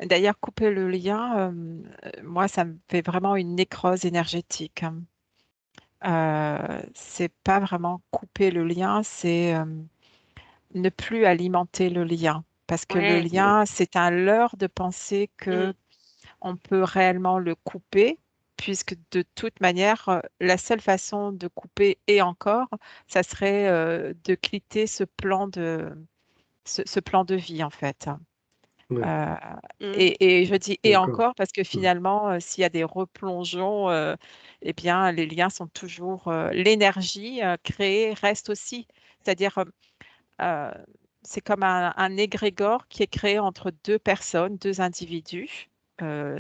D'ailleurs, couper le lien, moi, ça me fait vraiment une nécrose énergétique, hein. C'est pas vraiment couper le lien, c'est ne plus alimenter le lien. Parce que le Ouais. Ouais. lien, c'est un leurre de penser Mm. que on peut réellement le couper, puisque de toute manière, la seule façon de couper, et encore, ça serait de quitter ce plan de vie, en fait. Ouais. Euh, Mm. et je dis et D'accord. encore parce que Ouais. finalement, s'il y a des replongeons, eh bien, les liens sont toujours, l'énergie créée reste aussi. C'est-à-dire, euh, c'est comme un égrégore qui est créé entre deux personnes, deux individus.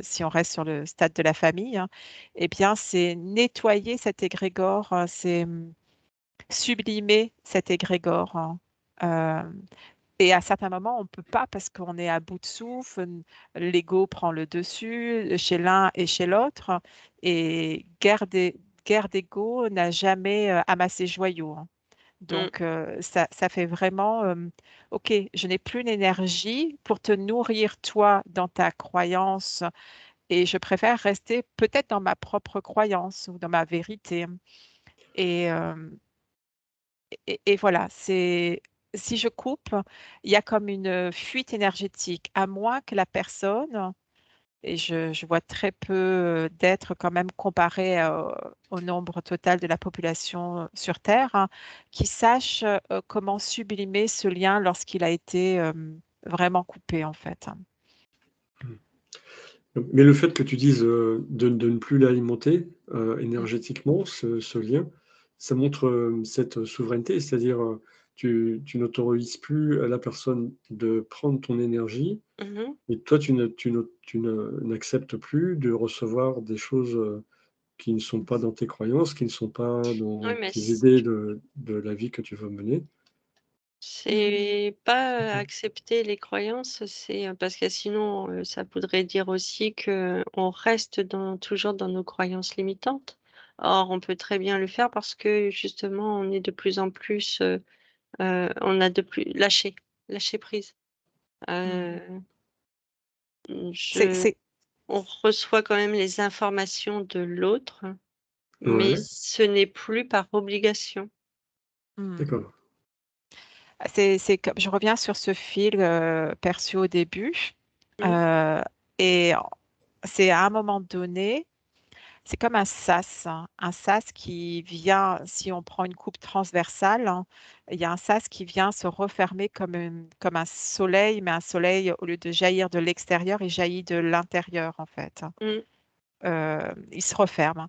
Si on reste sur le stade de la famille, hein, eh bien, c'est nettoyer cet égrégore, c'est sublimer cet égrégore, hein. Euh, et à certains moments, on ne peut pas parce qu'on est à bout de souffle, l'ego prend le dessus chez l'un et chez l'autre. Et guerre d'ego n'a jamais amassé joyau, hein. Mm. Donc, ça fait vraiment, OK, je n'ai plus l'énergie pour te nourrir, toi, dans ta croyance, et je préfère rester peut-être dans ma propre croyance ou dans ma vérité. Et, et voilà, c'est si je coupe, il y a comme une fuite énergétique, à moins que la personne, et je vois très peu d'êtres quand même comparé au nombre total de la population sur Terre, hein, qui sachent comment sublimer ce lien lorsqu'il a été vraiment coupé, en fait. Mais le fait que tu dises de ne plus l'alimenter énergétiquement, ce lien, ça montre cette souveraineté, c'est-à-dire tu n'autorises plus à la personne de prendre ton énergie, Mhm. et toi n'acceptes plus de recevoir des choses qui ne sont pas dans tes croyances, qui ne sont pas Oui, dans mais tes idées de la vie que tu veux mener. c'est pas accepter les croyances, c'est parce que sinon, ça voudrait dire aussi que on reste toujours dans nos croyances limitantes. Or, on peut très bien le faire parce que justement, on est de plus en plus, on a de plus lâcher prise. Mhm. Euh, C'est, je, c'est- on reçoit quand même les informations de l'autre, mais Ouais, ce n'est plus par obligation. mhm. d'accord. C'est comme, je reviens sur ce fil perçu au début, Mm. euh, et c'est à un moment donné. C'est comme un sas, hein. Un sas qui vient, si on prend une coupe transversale, hein, il y a un sas qui vient se refermer comme un soleil, mais un soleil, au lieu de jaillir de l'extérieur, il jaillit de l'intérieur, en fait. Mm. Il se referme.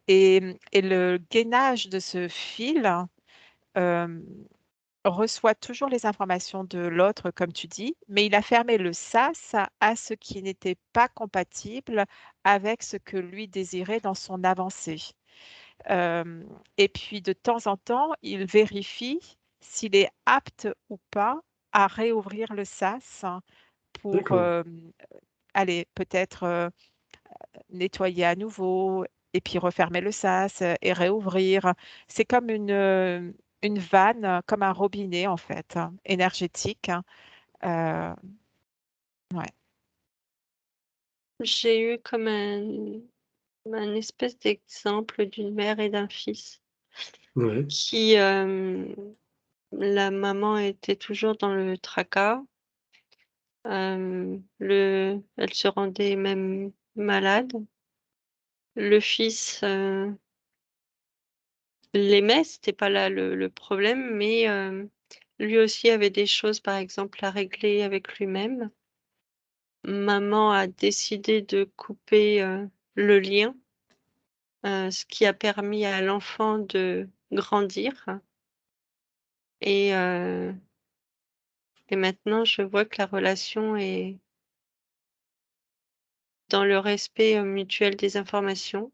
Et le gainage de ce fil euh, reçoit toujours les informations de l'autre, comme tu dis, mais il a fermé le sas à ce qui n'était pas compatible avec ce que lui désirait dans son avancée. Euh, et puis, de temps en temps, il vérifie s'il est apte ou pas à réouvrir le sas pour D'accord. aller peut-être nettoyer à nouveau et puis refermer le sas et réouvrir. C'est comme une vanne, comme un robinet en fait, hein, énergétique, hein. Euh, ouais. J'ai eu comme un espèce d'exemple d'une mère et d'un fils Ouais, qui, la maman était toujours dans le tracas. Elle se rendait même malade. Le fils, l'aimait, c'était pas là le problème, mais lui aussi avait des choses, par exemple, à régler avec lui-même. Maman a décidé de couper, le lien, ce qui a permis à l'enfant de grandir et heu et maintenant je vois que la relation est dans le respect, mutuel des informations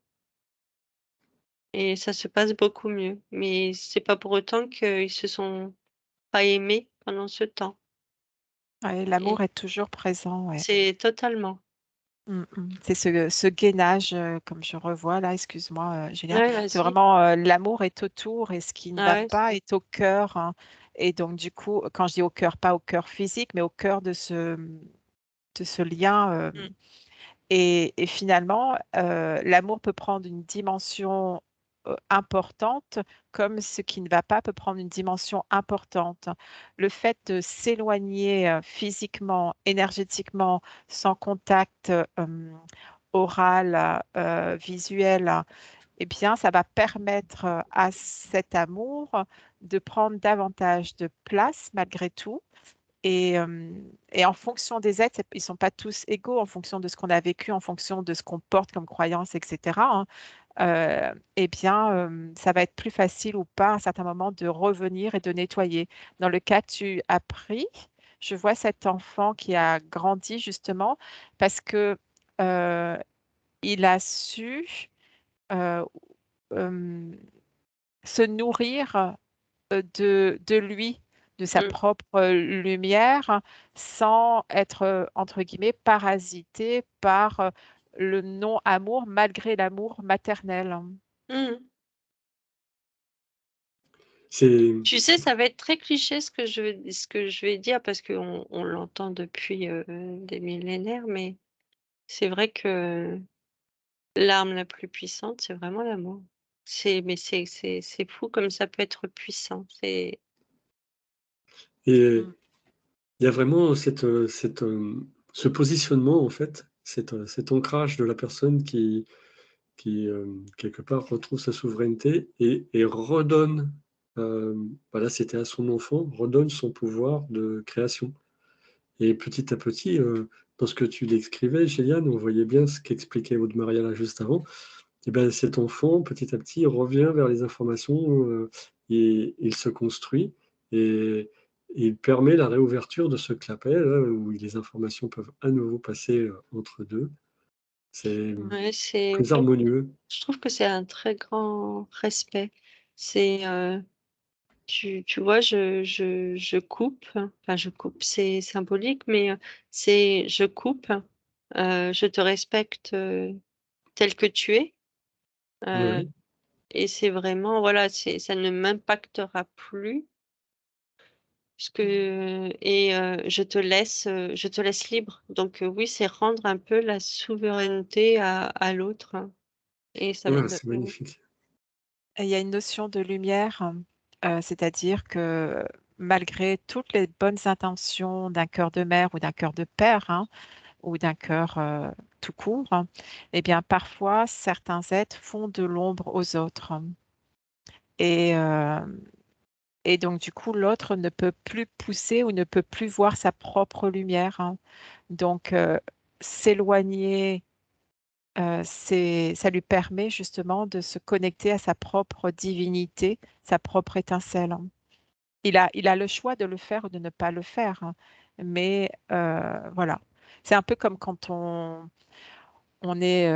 et ça se passe beaucoup mieux. Mais c'est pas pour autant qu'ils se sont pas aimés pendant ce temps Ouais, et l'amour est toujours présent, ouais. c'est totalement. C'est ce gainage, comme je revois là, excuse-moi, Julien. Ouais, C'est vas-y. vraiment l'amour est autour et ce qui ne Ah va ouais, pas est au cœur, hein. Et donc, du coup, quand je dis au cœur, pas au cœur physique, mais au cœur de ce de ce lien. Mm. Et finalement, l'amour peut prendre une dimension importante, comme ce qui ne va pas peut prendre une dimension importante. Le fait de s'éloigner physiquement, énergétiquement, sans contact oral, visuel, eh bien, ça va permettre à cet amour de prendre davantage de place malgré tout. Et en fonction des êtres, ils ne sont pas tous égaux en fonction de ce qu'on a vécu, en fonction de ce qu'on porte comme croyance, etc., hein. Eh bien, ça va être plus facile ou pas à un certain moment de revenir et de nettoyer. Dans le cas que tu as pris, je vois cet enfant qui a grandi justement parce que euh, il a su euh, euh, se nourrir de lui, de sa Mm. propre lumière, sans être, entre guillemets, parasité par le non-amour, malgré l'amour maternel. Mm. C'est Tu sais, ça va être très cliché ce que je vais dire parce qu'on on l'entend depuis des millénaires, mais c'est vrai que l'arme la plus puissante, c'est vraiment l'amour. Mais c'est fou comme ça peut être puissant. et Mm. il y a vraiment ce positionnement, en fait, cet ancrage de la personne qui quelque part, retrouve sa souveraineté et redonne, voilà, c'était à son enfant, redonne son pouvoir de création. Et petit à petit, dans ce que tu décrivais, Géliane, on voyait bien ce qu'expliquait Aude Maria là juste avant. Et ben, cet enfant, petit à petit, revient vers les informations et il se construit et il permet la réouverture de ce clapet là, où les informations peuvent à nouveau passer entre deux. C'est Ouais, c'est très harmonieux. je trouve que c'est un très grand respect. C'est tu vois, je coupe, enfin je coupe, c'est symbolique, mais c'est je coupe, je te respecte tel que tu es. euh, Oui. et c'est vraiment, voilà, ça ne m'impactera plus. Et je te laisse libre. Donc oui, c'est rendre un peu la souveraineté à l'autre, hein. Et ça Ouais, me c'est magnifique. Et il y a une notion de lumière, c'est-à-dire que malgré toutes les bonnes intentions d'un cœur de mère ou d'un cœur de père, hein, ou d'un cœur tout court, hein, eh bien parfois certains êtres font de l'ombre aux autres. Et, euh, et donc du coup, l'autre ne peut plus pousser ou ne peut plus voir sa propre lumière, hein. Donc s'éloigner, ça lui permet justement de se connecter à sa propre divinité, sa propre étincelle, hein. Il a le choix de le faire ou de ne pas le faire, hein. Mais voilà. C'est un peu comme quand on est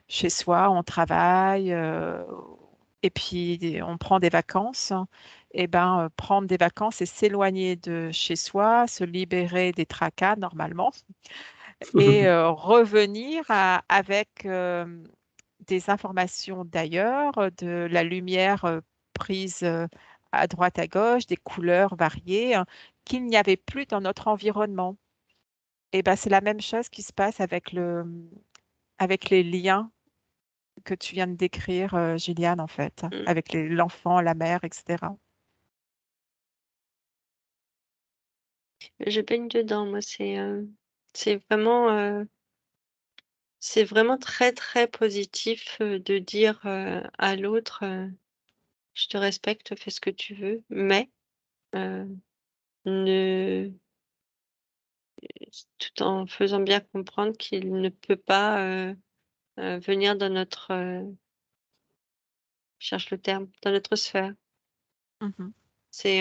chez soi, on travaille, et puis on prend des vacances. Et ben, prendre des vacances et s'éloigner de chez soi, se libérer des tracas normalement, et revenir avec des informations d'ailleurs, de la lumière prise à droite, à gauche, des couleurs variées, hein, qu'il n'y avait plus dans notre environnement. Et ben, c'est la même chose qui se passe avec les liens que tu viens de décrire, Gilliane, en fait, mm. avec l'enfant, la mère, etc. Je baigne dedans, moi, c'est vraiment, c'est vraiment très, très positif, de dire, à l'autre, «Je te respecte, fais ce que tu veux, mais, heu, ne» tout en faisant bien comprendre qu'il ne peut pas, venir dans notre, je cherche le terme, dans notre sphère. Mhm, C'est,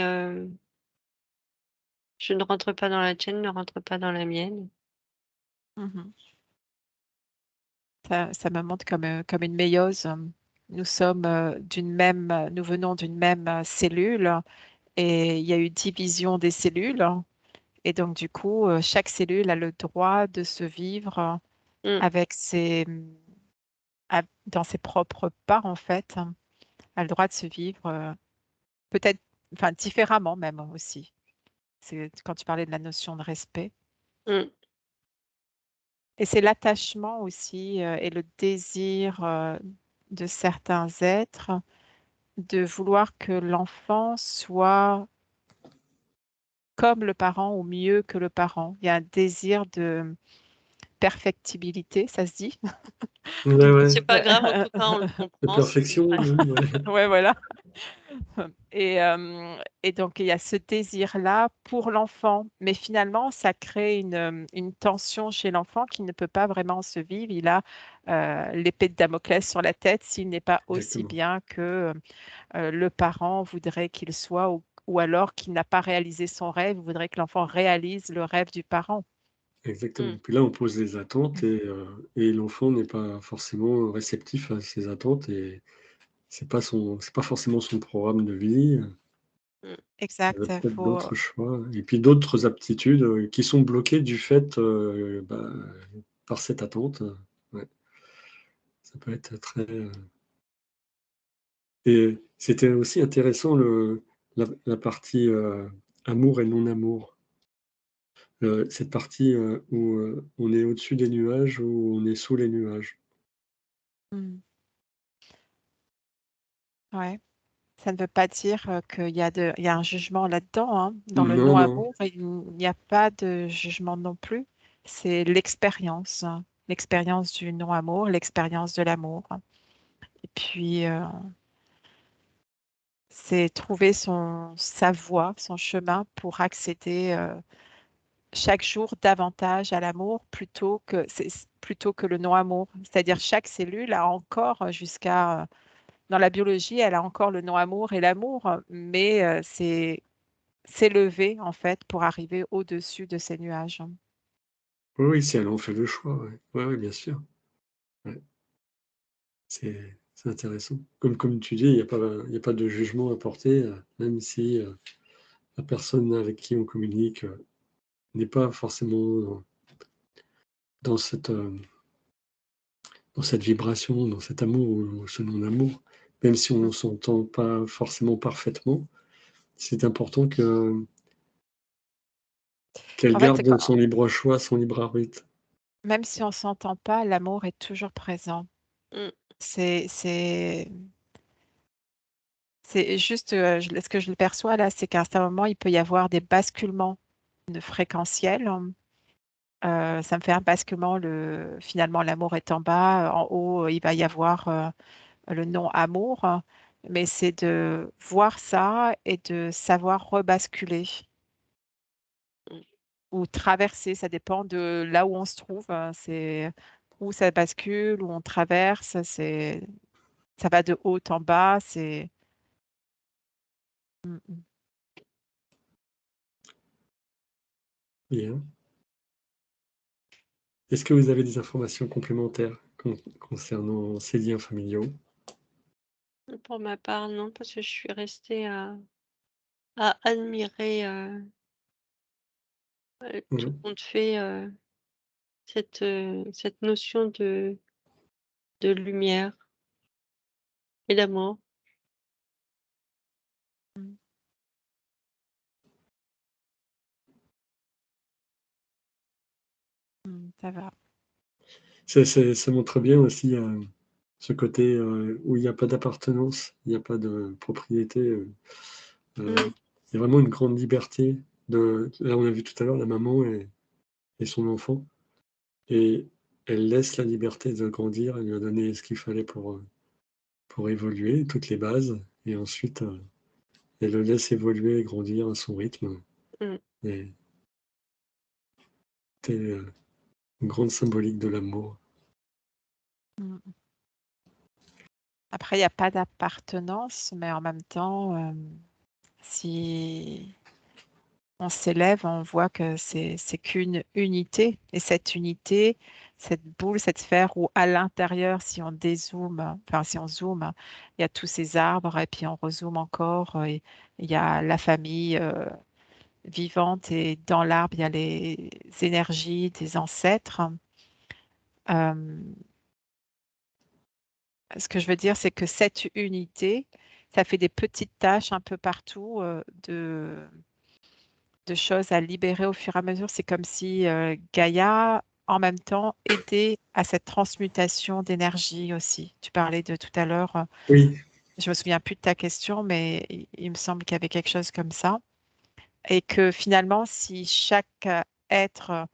«Je ne rentre pas dans la tienne, ne rentre pas dans la mienne». mhm. Ça me montre comme une méiose. Nous sommes nous venons d'une même cellule et il y a eu division des cellules. Et donc, du coup, chaque cellule a le droit de se vivre Mmh. avec dans ses propres pas, en fait, hein. A le droit de se vivre peut-être, enfin, différemment même aussi. C'est quand tu parlais de la notion de respect. Mmh. Et c'est l'attachement aussi et le désir de certains êtres de vouloir que l'enfant soit comme le parent ou mieux que le parent. Il y a un désir de perfectibilité, ça se dit? Ouais, ouais, C'est pas grave, en tout cas, on le de comprend, c'est perfection, vrai. même, ouais. Ouais, voilà. Et donc, il y a ce désir-là pour l'enfant, mais finalement, ça crée une tension chez l'enfant qui ne peut pas vraiment se vivre. Il a l'épée de Damoclès sur la tête s'il n'est pas aussi Exactement. bien que le parent voudrait qu'il soit, ou alors qu'il n'a pas réalisé son rêve, voudrait que l'enfant réalise le rêve du parent. Exactement. Mmh. Puis là, on pose des attentes et l'enfant n'est pas forcément réceptif à ces attentes et c'est pas forcément son programme de vie. Mmh. Il a Exact, peut-être faut. d'autres choix et puis d'autres aptitudes, qui sont bloquées du fait, par cette attente, ouais, ça peut être très, et c'était aussi intéressant la partie, amour et non-amour. Cette partie, où, on est au-dessus des nuages, ou on est sous les nuages. Hmm, ouais. Ça ne veut pas dire il y a un jugement là-dedans, hein. Dans le Non, non, non-amour, il n'y a pas de jugement non plus. C'est l'expérience, hein. L'expérience du non-amour, l'expérience de l'amour. Et puis, c'est trouver sa voie, son chemin pour accéder chaque jour davantage à l'amour plutôt que le non-amour. C'est-à-dire chaque cellule a encore dans la biologie, elle a encore le non-amour et l'amour, mais c'est s'élever en fait pour arriver au-dessus de ces nuages. oui, oui, si elle en fait le choix, ouais. Ouais, ouais, bien sûr. Ouais, c'est intéressant. Comme tu dis, il y a pas de jugement à porter, même si, la personne avec qui on communique, n'est pas forcément dans cette, dans cette vibration, dans cet amour ou ce non-amour. Même si on Mm. ne s'entend pas forcément parfaitement, c'est important qu'elle En fait, garde son libre choix, son libre arbitre. même si on s'entend pas, l'amour est toujours présent. Mmh. C'est, c'est, c'est juste, ce que je le perçois là, c'est qu'à un certain moment, il peut y avoir des basculements de fréquentiel. Ça me fait un basculement, finalement, l'amour est en bas, en haut, il va y avoir le non-amour, mais c'est de voir ça et de savoir rebasculer Mmh. ou traverser, ça dépend de là où on se trouve, c'est où ça bascule, où on traverse, ça va de haut en bas, c'est. Mm, mm. Bien. Est-ce que vous avez des informations complémentaires concernant ces liens familiaux? Pour ma part, non, parce que je suis restée à admirer, tout Mmh. compte fait, cette notion de lumière et d'amour. Mm, ça va. Ça montre bien aussi, ce côté, où il y a pas d'appartenance, il y a pas de propriété, Mmh. il y a vraiment une grande liberté là, on a vu tout à l'heure la maman et son enfant, et elle laisse la liberté de grandir. Elle lui a donné ce qu'il fallait pour évoluer, toutes les bases, et ensuite, elle le laisse évoluer et grandir à son rythme, Mmh. et c'est, une grande symbolique de l'amour. Mm. Après, il n'y a pas d'appartenance, mais en même temps, si on s'élève, on voit que c'est qu'une unité. Et cette unité, cette boule, cette sphère où à l'intérieur, si on dézoome, enfin si on zoome, il y a tous ces arbres et puis on rezoome encore. Et il y a la famille vivante et dans l'arbre, il y a les énergies des ancêtres. Euh, Ce que je veux dire, c'est que cette unité, ça fait des petites tâches un peu partout de choses à libérer au fur et à mesure. C'est comme si Gaïa, en même temps aider à cette transmutation d'énergie aussi. Tu parlais de tout à l'heure, Oui, je me souviens plus de ta question, mais il me semble qu'il y avait quelque chose comme ça. Et que finalement, si chaque être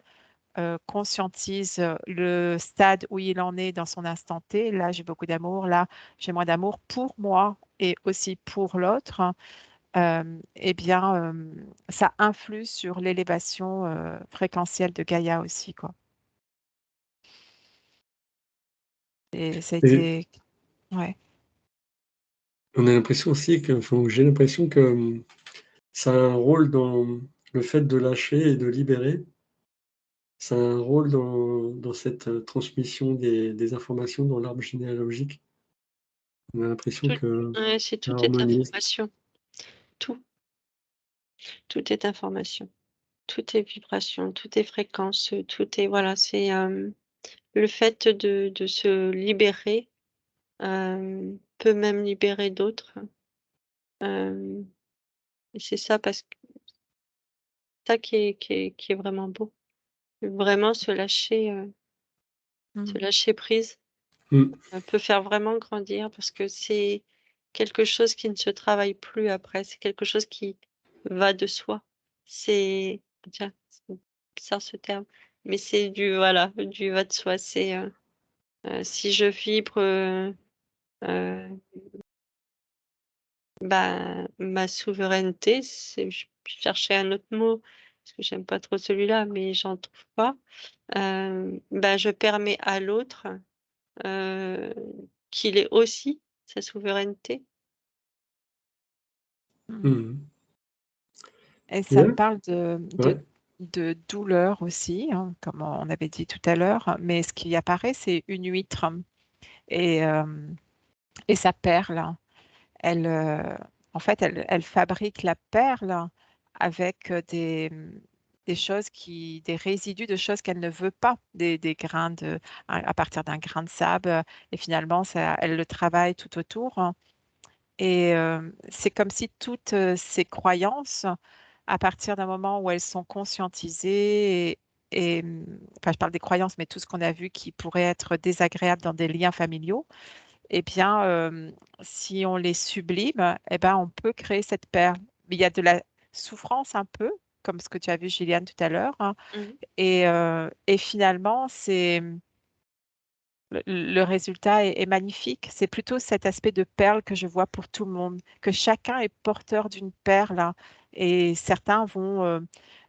conscientise le stade où il en est dans son instant T, là j'ai beaucoup d'amour, là j'ai moins d'amour pour moi et aussi pour l'autre, eh bien ça influe sur l'élévation fréquentielle de Gaïa aussi, quoi. Et ça a et été... Ouais. on a l'impression aussi que, enfin, j'ai l'impression que ça a un rôle dans le fait de lâcher et de libérer. Ça a un rôle dans cette transmission des informations dans l'arbre généalogique. On a l'impression Tout, que ouais, ça tout est harmonise. information. Tout, tout est information. Tout est vibration, tout est fréquence, tout est voilà, c'est le fait de se libérer peut même libérer d'autres. euh, et c'est ça parce que ça qui est vraiment beau. Vraiment se Mm. lâcher prise Mmh. peut faire vraiment grandir parce que c'est quelque chose qui ne se travaille plus après. C'est quelque chose qui va de soi. C'est tiens, c'est bizarre ce terme, mais c'est du voilà, du va de soi. C'est si je vibre, heu, bah, ma souveraineté, c'est je cherchais un autre mot parce que j'aime pas trop celui-là, mais j'en trouve pas. Bah, je permets à l'autre, heu, qu'il ait aussi sa souveraineté. Mm. Mmh. Et ça me Bien, parle ouais. de douleur aussi, hein, comme on avait dit tout à l'heure, mais ce qui apparaît, c'est une huître et, euh, et sa perle. Elle, en fait, elle fabrique la perle avec des choses des résidus de choses qu'elle ne veut pas, des grains à partir d'un grain de sable. Et finalement, elle le travaille tout autour, hein. Et c'est comme si toutes ces croyances, à partir d'un moment où elles sont conscientisées, enfin, je parle des croyances, mais tout ce qu'on a vu qui pourrait être désagréable dans des liens familiaux, eh bien, si on les sublime, eh ben, on peut créer cette perle. Mais il y a de la souffrance un peu, comme ce que tu as vu, Gilliane, tout à l'heure, hein. Mmh. Et finalement, le résultat est magnifique. C'est plutôt cet aspect de perle que je vois pour tout le monde, que chacun est porteur d'une perle, hein. Et certains vont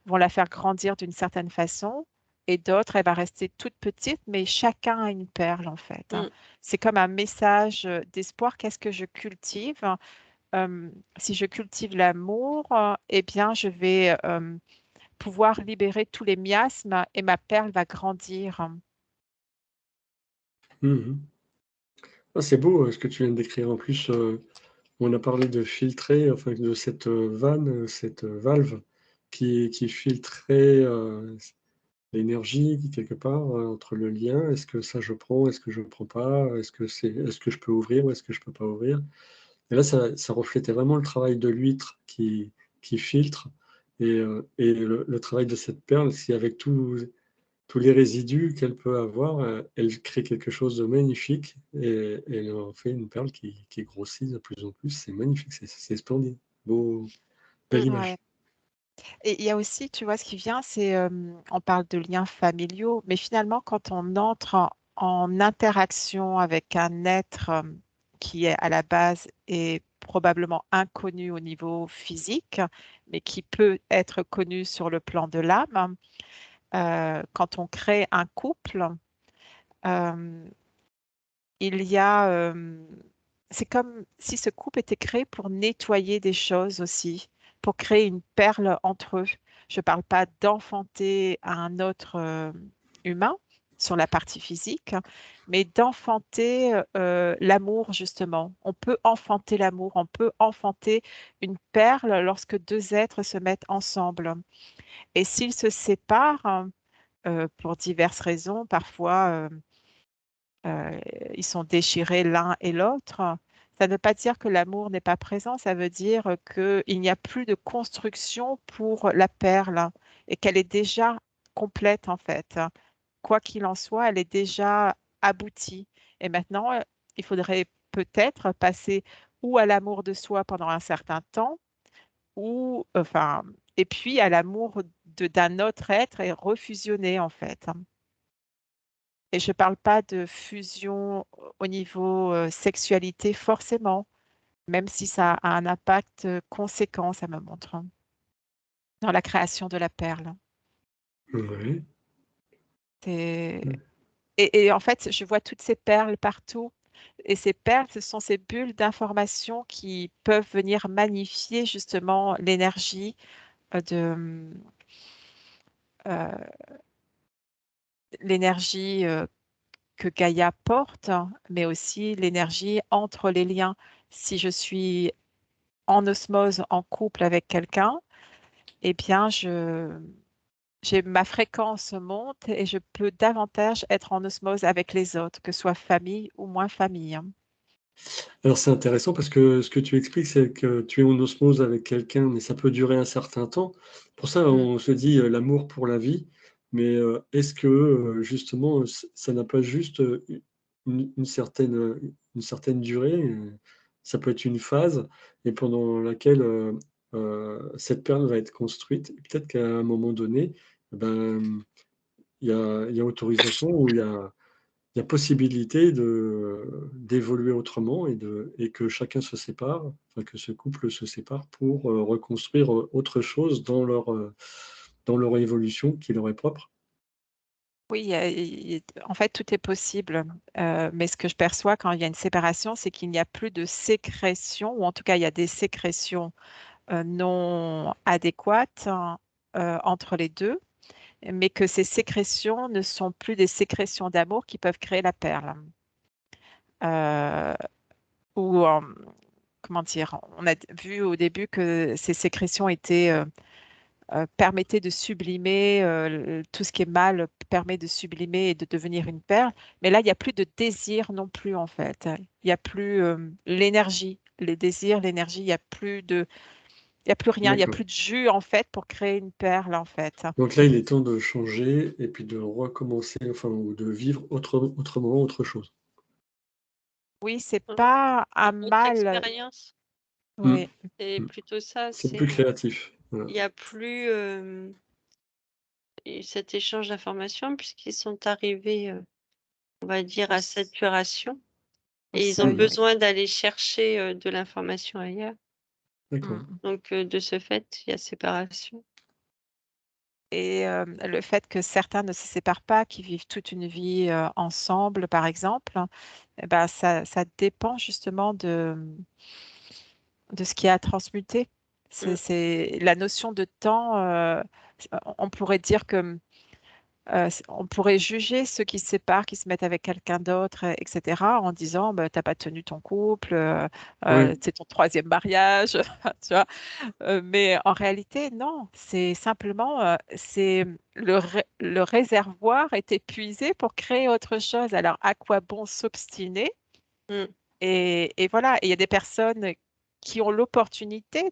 la faire grandir d'une certaine façon, et d'autres, elle va rester toute petite, mais chacun a une perle en fait, hein. Mmh. C'est comme un message d'espoir. Qu'est-ce que je cultive? Si je cultive l'amour, eh bien, je vais pouvoir libérer tous les miasmes et ma perle va grandir. Mmh. Ah, c'est beau, ce que tu viens de décrire. En plus, on a parlé de filtrer, enfin de cette, vanne, cette, valve qui filtrait, l'énergie quelque part, entre le lien. Est-ce que ça je prends? Est-ce que je prends pas? Est-ce que je peux ouvrir ou est-ce que je peux pas ouvrir? Et là, ça reflétait vraiment le travail de l'huître qui filtre et le travail de cette perle, si avec tous les résidus qu'elle peut avoir, elle crée quelque chose de magnifique et elle en fait une perle qui grossit de plus en plus. C'est magnifique, c'est splendide. Beau belle Ouais. image. Et il y a aussi, tu vois, ce qui vient, c'est, on parle de liens familiaux, mais finalement, quand on entre en interaction avec un être qui est à la base est probablement inconnu au niveau physique, mais qui peut être connu sur le plan de l'âme, quand on crée un couple, euh, il y a, c'est comme si ce couple était créé pour nettoyer des choses aussi, pour créer une perle entre eux. Je ne parle pas d'enfanter un autre humain sur la partie physique, mais d'enfanter l'amour, justement. On peut enfanter l'amour, on peut enfanter une perle lorsque deux êtres se mettent ensemble. Et s'ils se séparent, pour diverses raisons, parfois euh, ils sont déchirés l'un et l'autre. Ça ne veut pas dire que l'amour n'est pas présent, ça veut dire qu'il n'y a plus de construction pour la perle et qu'elle est déjà complète en fait, quoi qu'il en soit, elle est déjà aboutie. Et maintenant, il faudrait peut-être passer ou à l'amour de soi pendant un certain temps, ou enfin, et puis à l'amour d'un autre être et refusionner en fait. Et je ne parle pas de fusion au niveau sexualité forcément, même si ça a un impact conséquent, ça me montre, dans la création de la perle. Ouais. C'est- Mm. Et en fait, je vois toutes ces perles partout. Et ces perles, ce sont ces bulles d'information qui peuvent venir magnifier justement l'énergie de euh, l'énergie que Gaïa porte, mais aussi l'énergie entre les liens. Si je suis en osmose, en couple avec quelqu'un, eh bien, ma fréquence monte et je peux davantage être en osmose avec les autres, que ce soit famille ou moins famille. Alors c'est intéressant parce que ce que tu expliques, c'est que tu es en osmose avec quelqu'un, mais ça peut durer un certain temps. Pour ça, Mm. on se dit l'amour pour la vie, mais est-ce que justement, ça n'a pas juste une certaine durée, ça peut être une phase, et pendant laquelle cette perle va être construite. Et peut-être qu'à un moment donné, ben, il y a autorisation ou il y a possibilité d'évoluer autrement et que chacun se sépare, enfin que ce couple se sépare pour reconstruire autre chose dans leur évolution qui leur est propre. Oui, en fait, tout est possible. Mais ce que je perçois quand il y a une séparation, c'est qu'il n'y a plus de sécrétion, ou en tout cas, il y a des sécrétions non adéquates hein, entre les deux, mais que ces sécrétions ne sont plus des sécrétions d'amour qui peuvent créer la perle. Euh, ou, comment dire, on a vu au début que ces sécrétions permettaient de sublimer, tout ce qui est mal permet de sublimer et de devenir une perle. Mais là, il n'y a plus de désir non plus, en fait. Il n'y a plus l'énergie, les désirs, l'énergie, il y a plus rien, il n'y a D'accord. plus de jus, en fait, pour créer une perle, en fait. Donc là, il est temps de changer et puis de recommencer, enfin, ou de vivre autrement, autre chose. Oui, c'est Hein, pas un une autre mal. expérience. Mm. Oui, C'est Mm. plutôt ça, C'est plus créatif. Voilà. il n'y a plus cet échange d'informations puisqu'ils sont arrivés, on va dire, au, à s- saturation au et ils ont Mm. seuil, oui. besoin d'aller chercher de l'information ailleurs. D'accord. Mm. Donc, de ce fait, il y a séparation. Et le fait que certains ne se séparent pas, qui vivent toute une vie ensemble, par exemple, eh ben, ça dépend justement de ce qui est à transmuter. Mm. C'est la notion de temps. On pourrait dire que on pourrait juger ceux qui se séparent, qui se mettent avec quelqu'un d'autre, etc., en disant bah, t'as pas tenu ton couple, Oui, c'est ton troisième mariage, tu vois. Mais en réalité, non, c'est simplement c'est le réservoir est épuisé pour créer autre chose. Alors, à quoi bon s'obstiner? Mm. Et voilà, et il y a des personnes qui ont l'opportunité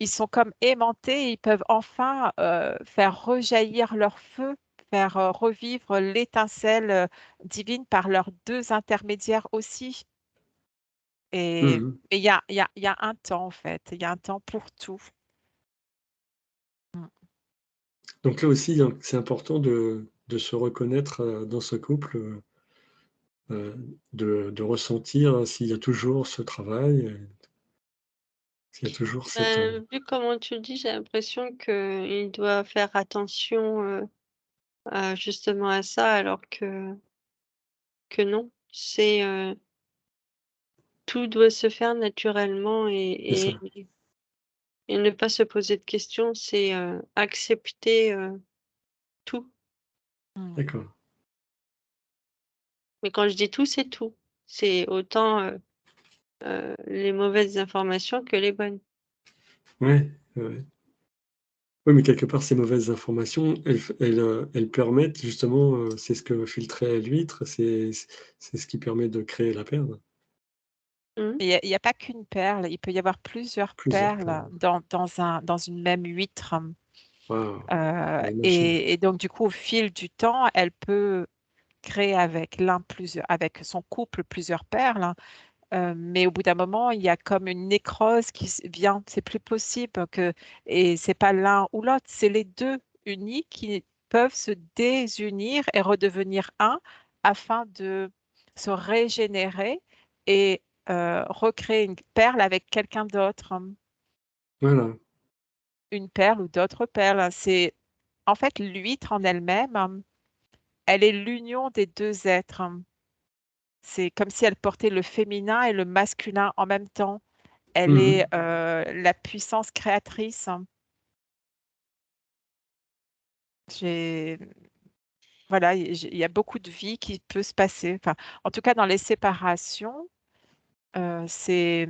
ils sont comme aimantés, ils peuvent enfin faire rejaillir leur feu, faire revivre l'étincelle divine par leurs deux intermédiaires aussi. Mhm. Il y a un temps, en fait. Il y a un temps pour tout. Mm. Donc là aussi, hein, c'est important de se reconnaître dans ce couple, de ressentir s'il y a toujours ce travail, s'il y a toujours cette... Vu comment tu le dis, j'ai l'impression qu'il doit faire attention justement à ça, alors que non. Tout doit se faire naturellement c'est et, ça, et ne pas se poser de questions, c'est accepter tout. Mm. d'accord. Mais quand je dis tout, c'est tout. C'est autant les mauvaises informations que les bonnes. Ouais, ouais. Oui, mais quelque part, ces mauvaises informations, elles permettent justement, c'est ce que filtrait l'huître, c'est ce qui permet de créer la perle. Mmh. Il y a pas qu'une perle, il peut y avoir plusieurs Plusieurs perles perles. dans une même huître. Waouh, la machine. Et donc, du coup, au fil du temps, elle peut créer avec avec son couple plusieurs perles, hein. Mais au bout d'un moment, il y a comme une nécrose qui vient. C'est plus possible et c'est pas l'un ou l'autre, c'est les deux unis qui peuvent se désunir et redevenir un afin de se régénérer et recréer une perle avec quelqu'un d'autre, hein. Voilà. Une perle ou d'autres perles, hein. C'est en fait l'huître en elle-même, hein, elle est l'union des deux êtres, hein. C'est comme si elle portait le féminin et le masculin en même temps. Elle est Mhm. la puissance créatrice, hein. J'ai, voilà, il y a beaucoup de vie qui peut se passer. Enfin, en tout cas, dans les séparations, c'est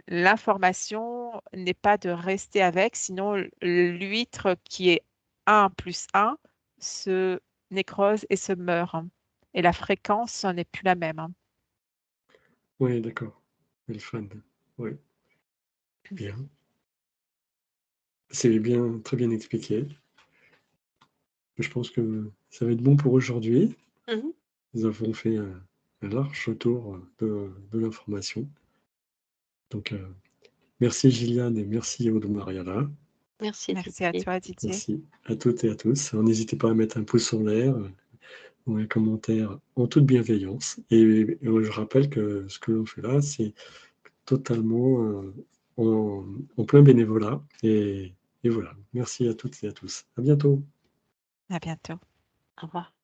l'information n'est pas de rester avec, sinon l'huître qui est un plus un se nécrose et se meurt, hein. Et la fréquence n'est plus la même, hein. Oui, d'accord. Elle fan. Oui, bien. C'est bien, très bien expliqué. Je pense que ça va être bon pour aujourd'hui. Mhm. Nous avons fait un large tour de l'information. Donc, merci Gilliane et merci Aude Mariala. Merci Merci à Didier. toi, Didier. Merci à toutes et à tous. N'hésitez pas à mettre un pouce en l'air ou un commentaire en toute bienveillance. Et je rappelle que ce que l'on fait là, c'est totalement en plein bénévolat. Et voilà. Merci à toutes et à tous. À bientôt. À bientôt. Au revoir.